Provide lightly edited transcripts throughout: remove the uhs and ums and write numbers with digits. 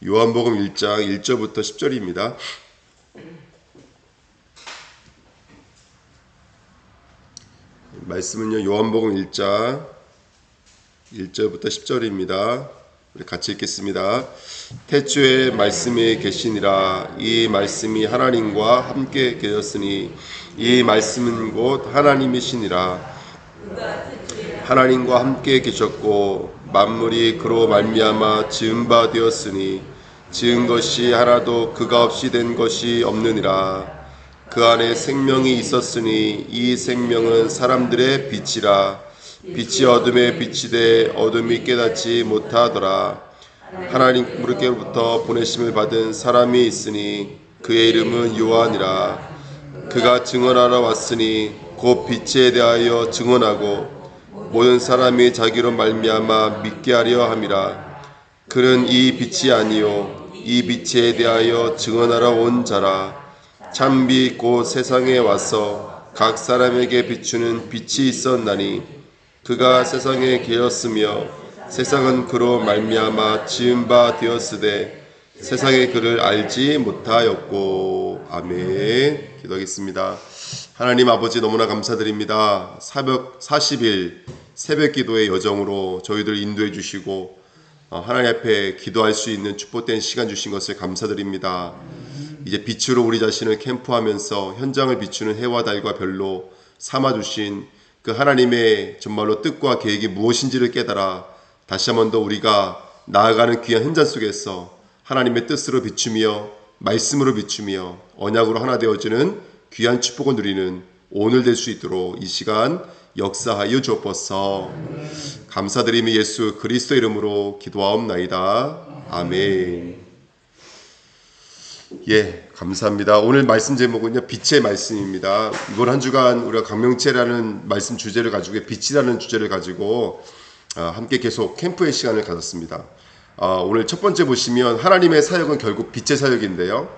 요한복음 1장 1절부터 10절입니다. 말씀은요, 요한복음 1장 1절부터 10절입니다. 우리 같이 읽겠습니다. 태초에 말씀이 계시니라. 이 말씀이 하나님과 함께 계셨으니 이 말씀은 곧 하나님이시니라. 하나님과 함께 계셨고 만물이 그로 말미암아 지은 바 되었으니 지은 것이 하나도 그가 없이 된 것이 없느니라. 그 안에 생명이 있었으니 이 생명은 사람들의 빛이라. 빛이 어둠에 비치되 어둠이 깨닫지 못하더라. 하나님께로부터 보내심을 받은 사람이 있으니 그의 이름은 요한이라. 그가 증언하러 왔으니 곧 빛에 대하여 증언하고 모든 사람이 자기로 말미암아 믿게 하려 함이라. 그는 이 빛이 아니요 이 빛에 대하여 증언하러 온 자라. 참빛 곧 세상에 와서 각 사람에게 비추는 빛이 있었나니 그가 세상에 계셨으며 세상은 그로 말미암아 지은 바 되었으되 세상에 그를 알지 못하였고. 아멘. 기도하겠습니다. 하나님 아버지, 너무나 감사드립니다. 40일 새벽 기도의 여정으로 저희들 인도해 주시고 하나님 앞에 기도할 수 있는 축복된 시간 주신 것을 감사드립니다. 이제 빛으로 우리 자신을 캠프하면서 현장을 비추는 해와 달과 별로 삼아주신 그 하나님의 정말로 뜻과 계획이 무엇인지를 깨달아 다시 한 번 더 우리가 나아가는 귀한 현장 속에서 하나님의 뜻으로 비추며 말씀으로 비추며 언약으로 하나 되어지는 귀한 축복을 누리는 오늘 될 수 있도록 이 시간 역사하여 주옵소서. 감사드리며 예수 그리스도 이름으로 기도하옵나이다. 아멘. 예, 감사합니다. 오늘 말씀 제목은요, 빛의 말씀입니다. 이번 한 주간 우리가 강명체라는 말씀 주제를 가지고, 빛이라는 주제를 가지고 함께 계속 캠프의 시간을 가졌습니다. 오늘 첫 번째 보시면 하나님의 사역은 결국 빛의 사역인데요.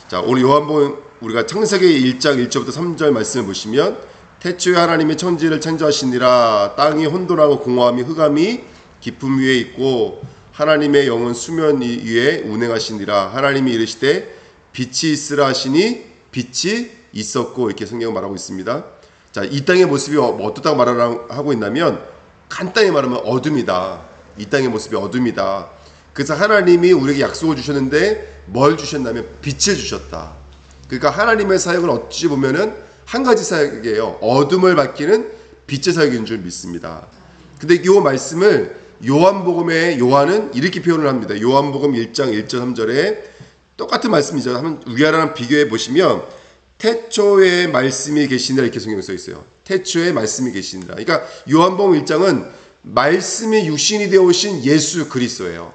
자, 오늘 요한복음 우리가 창세기 1장 1절부터 3절 말씀을 보시면 태초에 하나님이 천지를 창조하시니라. 땅이 혼돈하고 공허함이 흑암이 깊음 위에 있고 하나님의 영은 수면 위에 운행하시니라. 하나님이 이르시되 빛이 있으라 하시니 빛이 있었고, 이렇게 성경은 말하고 있습니다. 자, 이 땅의 모습이 어떻다고 말하고 있냐면 간단히 말하면 어둠이다. 이 땅의 모습이 어둠이다. 그래서 하나님이 우리에게 약속을 주셨는데 뭘 주셨냐면 빛을 주셨다. 그러니까 하나님의 사역은 어찌 보면은 한 가지 사역이에요. 어둠을 밝히는 빛의 사역인 줄 믿습니다. 근데 이 말씀을 요한복음의 요한은 이렇게 표현을 합니다. 요한복음 1장 1절 3절에 똑같은 말씀이죠. 한번 위아래랑 비교해 보시면 태초에 말씀이 계시니라, 이렇게 성경에 써 있어요. 태초에 말씀이 계시니라. 그러니까 요한복음 1장은 말씀이 육신이 되어 오신 예수 그리스도예요.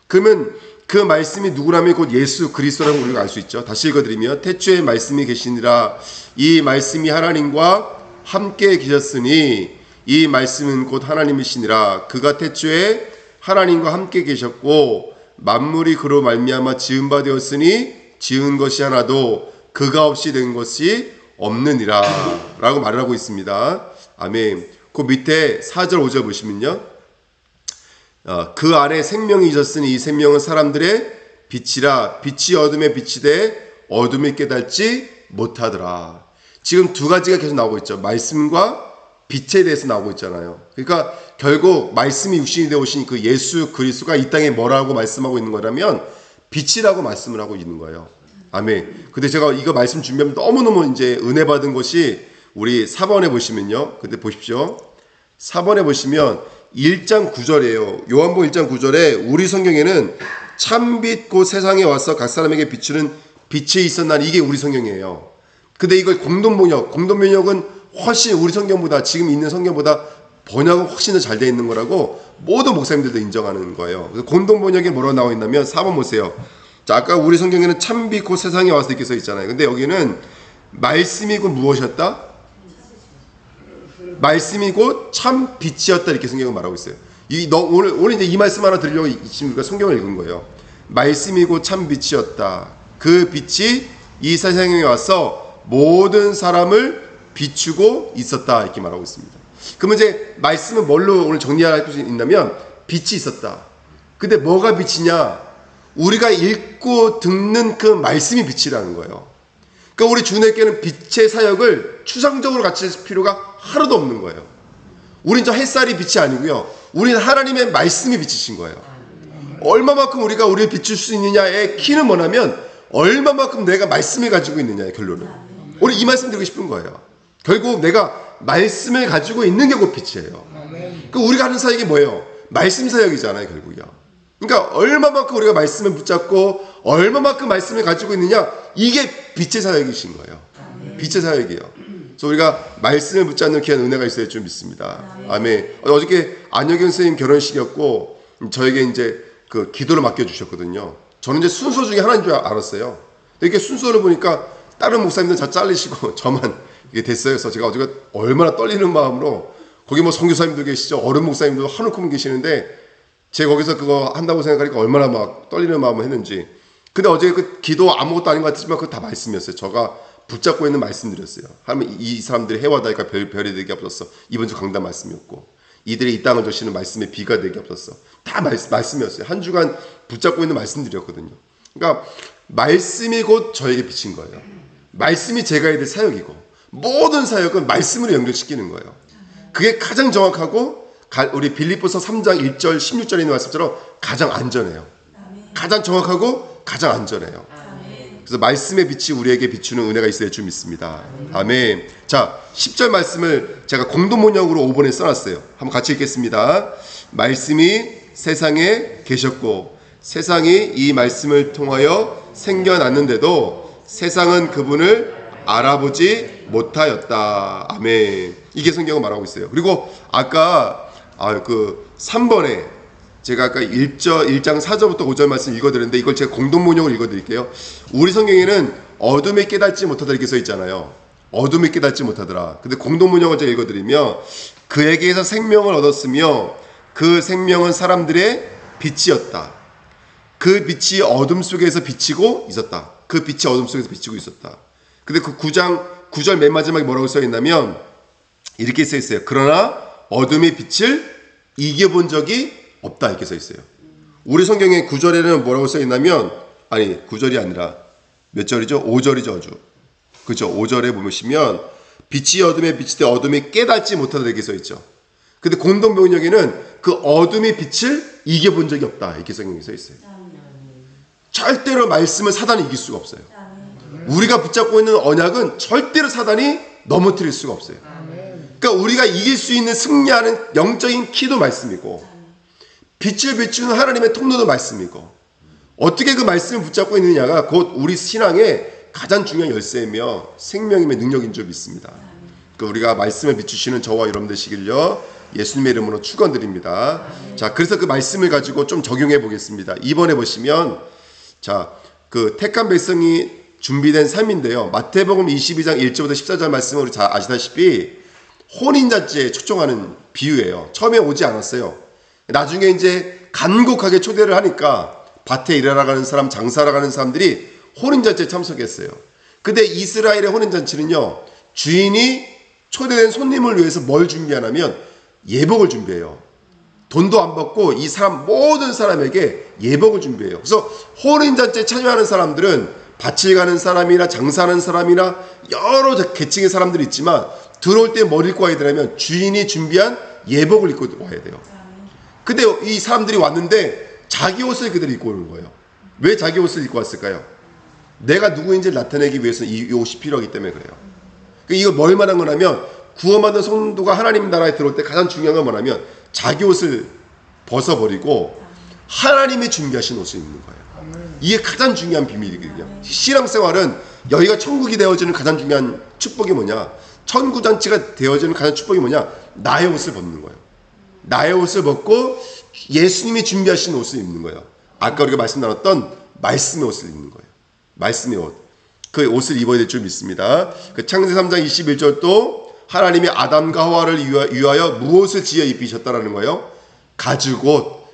그러면 그 말씀이 누구라면 곧 예수 그리스도라고 우리가 알 수 있죠. 다시 읽어드리면 태초에 말씀이 계시니라. 이 말씀이 하나님과 함께 계셨으니 이 말씀은 곧 하나님이시니라. 그가 태초에 하나님과 함께 계셨고 만물이 그로 말미암아 지은 바 되었으니 지은 것이 하나도 그가 없이 된 것이 없느니라 라고 말을 하고 있습니다. 아멘. 그 밑에 4절 5절 보시면요, 그 안에 생명이 있었으니 이 생명은 사람들의 빛이라. 빛이 어둠에 비치되 어둠이 깨닫지 못하더라. 지금 두 가지가 계속 나오고 있죠. 말씀과 빛에 대해서 나오고 있잖아요. 그러니까 결국 말씀이 육신이 되어 오신 그 예수 그리스도가 이 땅에 뭐라고 말씀하고 있는 거라면 빛이라고 말씀을 하고 있는 거예요. 아멘. 근데 제가 이거 말씀 준비하면 너무너무 이제 은혜 받은 것이 우리 4번에 보시면요. 근데 보십시오. 4번에 보시면 1장 9절이에요. 요한복음 1장 9절에 우리 성경에는 참빛 곧 세상에 와서 각 사람에게 비추는 빛이 있었나니, 이게 우리 성경이에요. 근데 이걸 공동번역은 훨씬 우리 성경보다, 지금 있는 성경보다 번역은 훨씬 더 잘 되어 있는 거라고 모든 목사님들도 인정하는 거예요. 공동번역에 뭐라고 나와 있냐면 4번 보세요. 자, 아까 우리 성경에는 참빛 곧 세상에 와서 이렇게 써 있잖아요. 근데 여기는 말씀이 곧 무엇이었다? 말씀이 곧 참 빛이었다, 이렇게 성경은 말하고 있어요. 오늘 이제 이 말씀 하나 들으려고 지금 우리가 성경을 읽은 거예요. 말씀이 곧 참 빛이었다. 그 빛이 이 세상에 와서 모든 사람을 비추고 있었다, 이렇게 말하고 있습니다. 그러면 이제 말씀은 뭘로 오늘 정리할 수 있냐면 빛이 있었다. 근데 뭐가 빛이냐? 우리가 읽고 듣는 그 말씀이 빛이라는 거예요. 그러니까 우리 주님께는 빛의 사역을 추상적으로 갖출 필요가 하나도 없는 거예요. 우린 저 햇살이 빛이 아니고요. 우리는 하나님의 말씀이 빛이신 거예요. 얼마만큼 우리가 우리를 비출 수 있느냐의 키는 뭐냐면 얼마만큼 내가 말씀을 가지고 있느냐의 결론은. 우리 이 말씀 드리고 싶은 거예요. 결국 내가 말씀을 가지고 있는 게 곧 빛이에요. 그 우리가 하는 사역이 뭐예요? 말씀 사역이잖아요, 결국이요. 그러니까 얼마만큼 우리가 말씀을 붙잡고 얼마만큼 말씀을 가지고 있느냐, 이게 빛의 사역이신 거예요. 빛의 사역이에요. 그래서 우리가 말씀을 붙잡는 귀한 은혜가 있어야 좀 믿습니다. 아멘. 어저께 안혁영 선생님 결혼식이었고 저에게 이제 그 기도를 맡겨주셨거든요. 저는 이제 순서 중에 하나인 줄 알았어요. 이렇게 순서를 보니까 다른 목사님들은 다 잘리시고 저만 이게 됐어요. 그래서 제가 어저께 얼마나 떨리는 마음으로, 거기 뭐 선교사님도 계시죠, 어른 목사님도 한우큼 계시는데 제가 거기서 그거 한다고 생각하니까 얼마나 막 떨리는 마음을 했는지. 근데 어제 그 기도 아무것도 아닌 것 같지만 그거 다 말씀이었어요. 제가 붙잡고 있는 말씀드렸어요. 하면 이 사람들이 해와 달과 별이 되게 없었어. 이번 주 강단 말씀이었고, 이들이 이 땅을 저시는 말씀의 비가 되게 없었어. 다 말씀이었어요. 한 주간 붙잡고 있는 말씀드렸거든요. 그러니까 말씀이 곧 저에게 비친 거예요. 말씀이 제가 해야 될 사역이고, 모든 사역은 말씀으로 연결시키는 거예요. 그게 가장 정확하고, 우리 빌립보서 3장 1절 16절에 있는 말씀처럼 가장 안전해요. 가장 정확하고 가장 안전해요. 그래서 말씀의 빛이 우리에게 비추는 은혜가 있어야 줄 믿습니다. 아멘. 자, 10절 말씀을 제가 공동번역으로 5번에 써놨어요. 한번 같이 읽겠습니다. 말씀이 세상에 계셨고 세상이 이 말씀을 통하여 생겨났는데도 세상은 그분을 알아보지 못하였다. 아멘. 이게 성경은 말하고 있어요. 그리고 아까 그 3번에 제가 아까 1장 4절부터 5절 말씀 읽어드렸는데 이걸 제가 공동번역으로 읽어드릴게요. 우리 성경에는 어둠에 깨닫지 못하다 이렇게 써 있잖아요. 어둠에 깨닫지 못하더라. 근데 공동번역을 제가 읽어드리며 그에게서 생명을 얻었으며 그 생명은 사람들의 빛이었다. 그 빛이 어둠 속에서 비치고 있었다. 그 빛이 어둠 속에서 비치고 있었다. 근데 그 9장 9절 맨 마지막에 뭐라고 써 있냐면 이렇게 써 있어요. 그러나 어둠의 빛을 이겨본 적이 없다 이렇게 써 있어요. 우리 성경의 9절에는 뭐라고 써 있냐면, 아니 9절이 아니라 몇 절이죠? 5절이죠. 아주 그렇죠. 5절에 보시면 빛이 어둠에 비칠 때 어둠이 깨닫지 못하다 이렇게 써 있죠. 근데 공동번역에는 그 어둠의 빛을 이겨본 적이 없다 이렇게 성경에 써 있어요. 절대로 말씀을 사단이 이길 수가 없어요. 우리가 붙잡고 있는 언약은 절대로 사단이 넘어뜨릴 수가 없어요. 그러니까 우리가 이길 수 있는 승리하는 영적인 키도 말씀이고 빛을 비추는 하나님의 통로도 말씀이고, 어떻게 그 말씀을 붙잡고 있느냐가 곧 우리 신앙의 가장 중요한 열쇠이며 생명임의 능력인 줄 믿습니다. 그러니까 우리가 말씀을 비추시는 저와 여러분 되시길요 예수님의 이름으로 축원드립니다. 자, 그래서 그 말씀을 가지고 좀 적용해 보겠습니다. 2번에 보시면 자, 그 택한 백성이 준비된 삶인데요. 마태복음 22장 1절부터 14절 말씀을 우리 잘 아시다시피 혼인잔치에 초청하는 비유예요. 처음에 오지 않았어요. 나중에 이제 간곡하게 초대를 하니까 밭에 일하러 가는 사람, 장사하러 가는 사람들이 혼인잔치에 참석했어요. 근데 이스라엘의 혼인잔치는요, 주인이 초대된 손님을 위해서 뭘 준비하냐면 예복을 준비해요. 돈도 안 받고 이 사람 모든 사람에게 예복을 준비해요. 그래서 혼인잔치에 참여하는 사람들은 밭을 가는 사람이나 장사하는 사람이나 여러 계층의 사람들이 있지만 들어올 때 뭘 입고 와야 되냐면 주인이 준비한 예복을 입고 와야 돼요. 근데 이 사람들이 왔는데 자기 옷을 그대로 입고 오는 거예요. 왜 자기 옷을 입고 왔을까요? 내가 누구인지를 나타내기 위해서는 이 옷이 필요하기 때문에 그래요. 이거 뭘 말한 거냐면 구원받은 성도가 하나님 나라에 들어올 때 가장 중요한 건 뭐냐면 자기 옷을 벗어버리고 하나님이 준비하신 옷을 입는 거예요. 이게 가장 중요한 비밀이거든요. 신앙생활은 여기가 천국이 되어지는 가장 중요한 축복이 뭐냐, 천구잔치가 되어지는 가장 축복이 뭐냐, 나의 옷을 벗는 거예요. 나의 옷을 벗고 예수님이 준비하신 옷을 입는 거예요. 아까 우리가 말씀 나눴던 말씀의 옷을 입는 거예요. 말씀의 옷. 그 옷을 입어야 될 줄 믿습니다. 그 창세기 3장 21절도 하나님이 아담과 하와를 위하여 무엇을 지어 입히셨다라는 거예요? 가죽옷.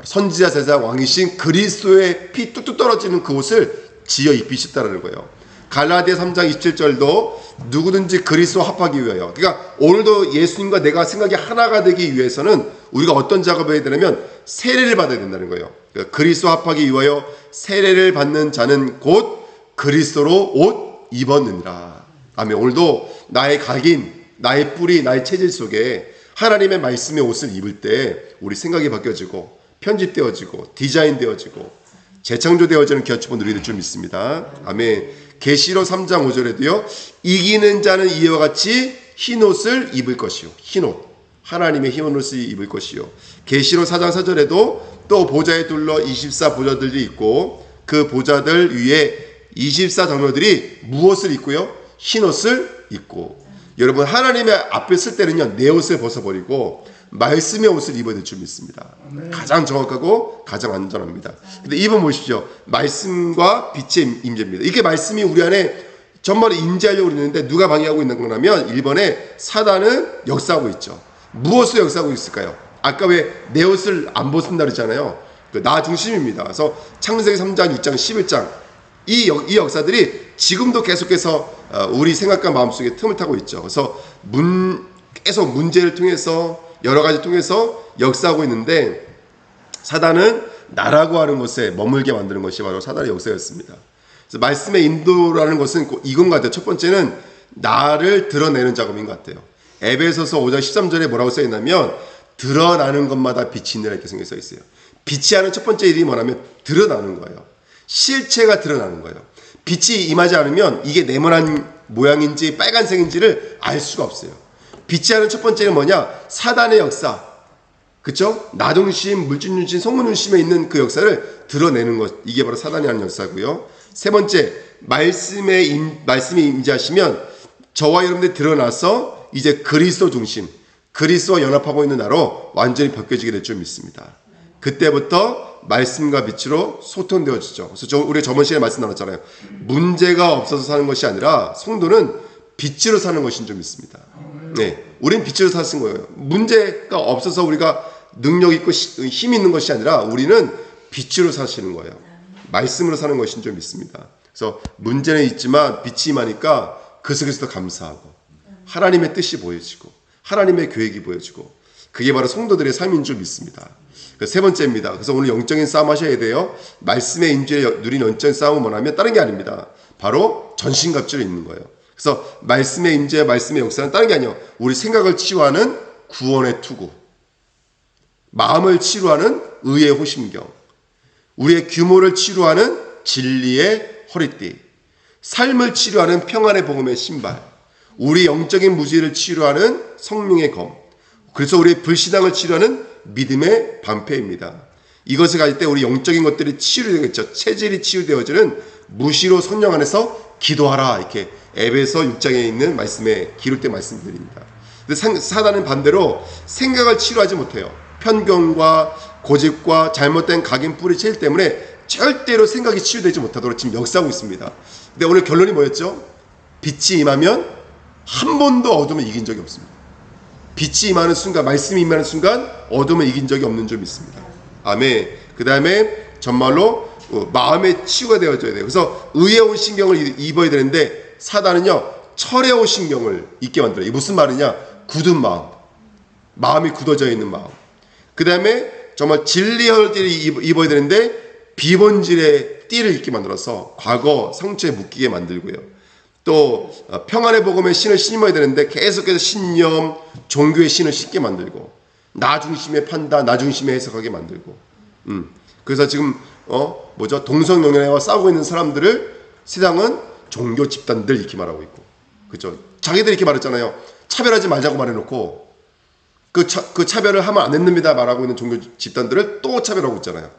선지자 제사 왕이신 그리스도의 피 뚝뚝 떨어지는 그 옷을 지어 입히셨다라는 거예요. 갈라디아 3장 27절도 누구든지 그리스도와 합하기 위하여, 그러니까 오늘도 예수님과 내가 생각이 하나가 되기 위해서는 우리가 어떤 작업을 해야 되냐면 세례를 받아야 된다는 거예요. 그러니까 그리스도와 합하기 위하여 세례를 받는 자는 곧 그리스도로 옷 입었느니라. 아멘. 오늘도 나의 각인, 나의 뿌리, 나의 체질 속에 하나님의 말씀의 옷을 입을 때 우리 생각이 바뀌어지고 편집되어지고 디자인되어지고 재창조되어지는 기업축복 누리게 줄 믿습니다. 아멘. 계시록 3장 5절에도요. 이기는 자는 이와 같이 흰옷을 입을 것이요. 흰옷. 하나님의 흰옷을 입을 것이요. 계시록 4장 4절에도 또 보좌에 둘러 24 보좌들이 있고 그 보좌들 위에 24 장로들이 무엇을 입고요? 흰옷을 입고. 여러분 하나님의 앞에 쓸 때는요. 내 옷을 벗어버리고 말씀의 옷을 입어야 될 줄 믿습니다. 가장 정확하고 가장 안전합니다. 근데 이번 보십시오. 말씀과 빛의 임재입니다. 이게 말씀이 우리 안에 정말 임재하려고 그러는데 누가 방해하고 있는 거냐면 1번에 사단은 역사하고 있죠. 무엇을 역사하고 있을까요? 아까 왜 내 옷을 안 벗는다 그랬잖아요. 나 중심입니다. 그래서 창세기 3장, 6장, 11장 이 역사들이 지금도 계속해서 우리 생각과 마음속에 틈을 타고 있죠. 그래서 계속 문제를 통해서 여러 가지 통해서 역사하고 있는데 사단은 나라고 하는 곳에 머물게 만드는 것이 바로 사단의 역사였습니다. 그래서 말씀의 인도라는 것은 이건 것 같아요. 첫 번째는 나를 드러내는 작업인 것 같아요. 에베소서 5장 13절에 뭐라고 써있냐면 드러나는 것마다 빛이 있느라 이렇게 써 있어요. 빛이 하는 첫 번째 일이 뭐냐면 드러나는 거예요. 실체가 드러나는 거예요. 빛이 임하지 않으면 이게 네모난 모양인지 빨간색인지를 알 수가 없어요. 빛이 하는 첫 번째는 뭐냐? 사단의 역사. 그쵸? 나 중심, 물질 중심, 성문 중심에 있는 그 역사를 드러내는 것. 이게 바로 사단이 하는 역사고요. 세 번째, 말씀이 임재하시면 저와 여러분들이 드러나서 이제 그리스도 중심, 그리스도와 연합하고 있는 나로 완전히 벗겨지게 될 줄 믿습니다. 그때부터 말씀과 빛으로 소통되어지죠. 그래서 우리 저번 시간에 말씀 나눴잖아요. 문제가 없어서 사는 것이 아니라 성도는 빛으로 사는 것인 줄 믿습니다. 네, 우리는 빛으로 사는 거예요. 문제가 없어서 우리가 능력 있고 힘 있는 것이 아니라 우리는 빛으로 사시는 거예요. 말씀으로 사는 것인 줄 믿습니다. 그래서 문제는 있지만 빛이 임하니까 그 속에서도 감사하고 하나님의 뜻이 보여지고 하나님의 계획이 보여지고 그게 바로 성도들의 삶인 줄 믿습니다. 세 번째입니다. 그래서 오늘 영적인 싸움 하셔야 돼요. 말씀의 임재를 누린 영적인 싸움은 뭐냐면 다른 게 아닙니다. 바로 전신갑주로 있는 거예요. 그래서 말씀의 임재, 말씀의 역사는 다른 게 아니에요. 우리 생각을 치유하는 구원의 투구, 마음을 치유하는 의의 호심경, 우리의 규모를 치유하는 진리의 허리띠, 삶을 치유하는 평안의 복음의 신발, 우리 영적인 무지를 치유하는 성령의 검, 그래서 우리의 불신앙을 치유하는 믿음의 방패입니다. 이것을 가질 때 우리 영적인 것들이 치유되겠죠. 체질이 치유되어지는 무시로 성령 안에서 기도하라. 이렇게 에베소 6장에 있는 말씀에 기록된 말씀들입니다. 근데 사단은 반대로 생각을 치유하지 못해요. 편견과 고집과 잘못된 각인 뿌리채일 때문에 절대로 생각이 치유되지 못하도록 지금 역사하고 있습니다. 근데 오늘 결론이 뭐였죠? 빛이 임하면 한 번도 어둠을 이긴 적이 없습니다. 빛이 임하는 순간, 말씀이 임하는 순간 어둠을 이긴 적이 없는 줄 믿습니다. 아멘. 그 다음에 정말로 마음의 치유가 되어져야 돼요. 그래서 의의 옷 신경을 입어야 되는데 사단은요 철의 옷 신경을 입게 만들어요. 이게 무슨 말이냐? 굳은 마음, 마음이 굳어져 있는 마음. 그 다음에 정말 진리의 띠를 입어야 되는데 비본질의 띠를 입게 만들어서 과거 상처에 묶이게 만들고요. 또 평안의 복음의 신을 심어야 되는데 계속해서 신념, 종교의 신을 싣게 만들고 나 중심의 판단, 나 중심의 해석하게 만들고 그래서 지금 동성연애와 싸우고 있는 사람들을 세상은 종교 집단들 이렇게 말하고 있고 그죠? 자기들이 이렇게 말했잖아요. 차별하지 말자고 말해놓고 그 차별을 하면 안 됩니다 말하고 있는 종교 집단들을 또 차별하고 있잖아요.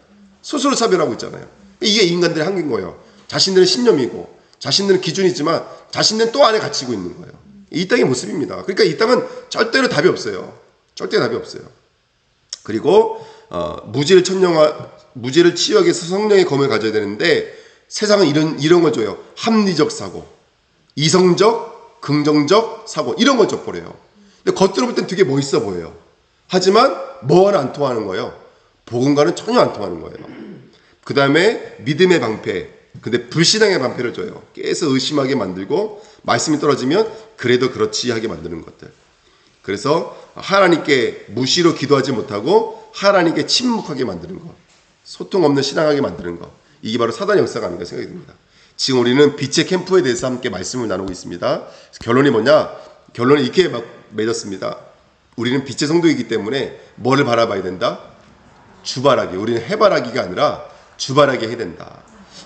스스로 차별하고 있잖아요. 이게 인간들의 한계인 거예요. 자신들은 신념이고 자신들은 기준이지만 자신들은 또 안에 갇히고 있는 거예요. 이 땅의 모습입니다. 그러니까 이 땅은 절대로 답이 없어요. 절대 답이 없어요. 그리고 무지를 치유하기 위해서 성령의 검을 가져야 되는데 세상은 이런 걸 줘요. 합리적 사고, 이성적, 긍정적 사고 이런 걸 줘버려요. 근데 겉으로 볼 땐 되게 멋있어 보여요. 하지만 뭐와는 안 통하는 거예요. 복음과는 전혀 안 통하는 거예요. 그 다음에 믿음의 방패, 근데 불신앙의 방패를 줘요. 계속 의심하게 만들고 말씀이 떨어지면 그래도 그렇지 하게 만드는 것들. 그래서 하나님께 무시로 기도하지 못하고 하나님께 침묵하게 만드는 것. 소통 없는 신앙하게 만드는 것. 이게 바로 사단의 역사가 아닌가 생각이 듭니다. 지금 우리는 빛의 캠프에 대해서 함께 말씀을 나누고 있습니다. 결론이 뭐냐? 결론은 이렇게 맺었습니다. 우리는 빛의 성도이기 때문에 뭐를 바라봐야 된다? 주바라기. 우리는 해바라기가 아니라 주바라기 해야 된다.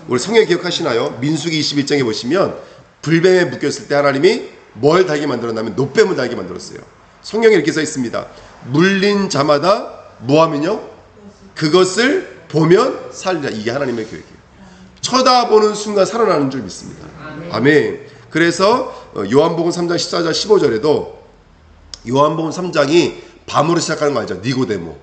우리 성경 기억하시나요? 민수기 21장에 보시면 불뱀에 묶였을 때 하나님이 뭘 달게 만들었냐면 노뱀을 달게 만들었어요. 성경에 이렇게 써 있습니다. 물린 자마다 뭐하면요? 그것을 보면 살리라. 이게 하나님의 계획이에요. 쳐다보는 순간 살아나는 줄 믿습니다. 아멘. 그래서 요한복음 3장 14절 15절에도 요한복음 3장이 밤으로 시작하는 거 알죠? 니고데모.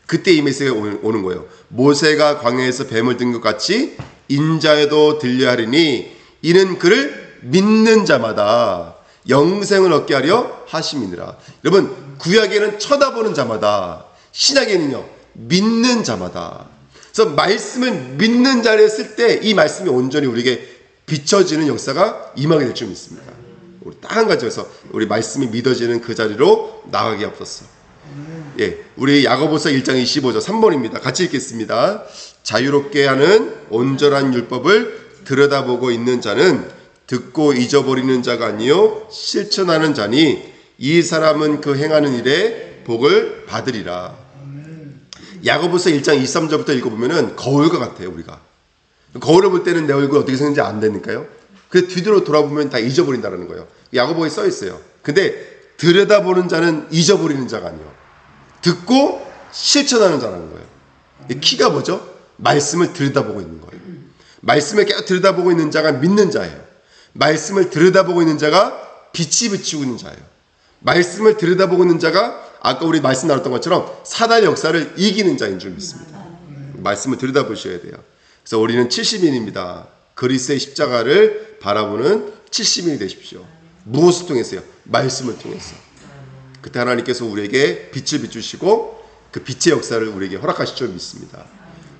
그때 이 메시지가 오는 거예요. 모세가 광야에서 뱀을 든 것 같이 인자에도 들려야 하리니 이는 그를 믿는 자마다 영생을 얻게 하려 하심이니라. 여러분, 구약에는 쳐다보는 자마다, 신약에는요 믿는 자마다. 그래서 말씀을 믿는 자를 쓸 때 이 말씀이 온전히 우리에게 비춰지는 역사가 임하게 될 줄 믿습니다. 우리 딱 한 가지에서 우리 말씀이 믿어지는 그 자리로 나가게 하옵소서. 예, 우리 야고보서 1장 25절 3번입니다. 같이 읽겠습니다. 자유롭게 하는 온전한 율법을 들여다보고 있는 자는 듣고 잊어버리는 자가 아니요 실천하는 자니 이 사람은 그 행하는 일에 복을 받으리라. 야고보서 1장 23절부터 읽어보면은 거울과 같아요. 우리가 거울을 볼 때는 내 얼굴이 어떻게 생겼는지 안 되니까요. 그 뒤로 돌아보면 다 잊어버린다는 거예요. 야고보에 써 있어요. 근데 들여다보는 자는 잊어버리는 자가 아니요 듣고 실천하는 자라는 거예요. 키가 뭐죠? 말씀을 들여다보고 있는 거예요. 말씀을 계속 들여다보고 있는 자가 믿는 자예요. 말씀을 들여다보고 있는 자가 빛이 비치고 있는 자예요. 말씀을 들여다보고 있는 자가 아까 우리 말씀 나눴던 것처럼 사단의 역사를 이기는 자인 줄 믿습니다. 말씀을 들여다보셔야 돼요. 그래서 우리는 70인입니다. 그리스의 십자가를 바라보는 70인이 되십시오. 무엇을 통해서요? 말씀을 통해서. 그때 하나님께서 우리에게 빛을 비추시고 그 빛의 역사를 우리에게 허락하실 줄 믿습니다.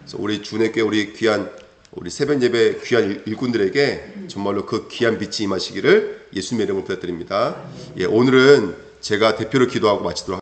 그래서 우리 주내교회 우리 귀한 우리 새벽 예배 귀한 일꾼들에게 정말로 그 귀한 빛이 임하시기를 예수님의 이름으로 부탁드립니다. 예, 오늘은 제가 대표로 기도하고 마치도록 하겠습니다.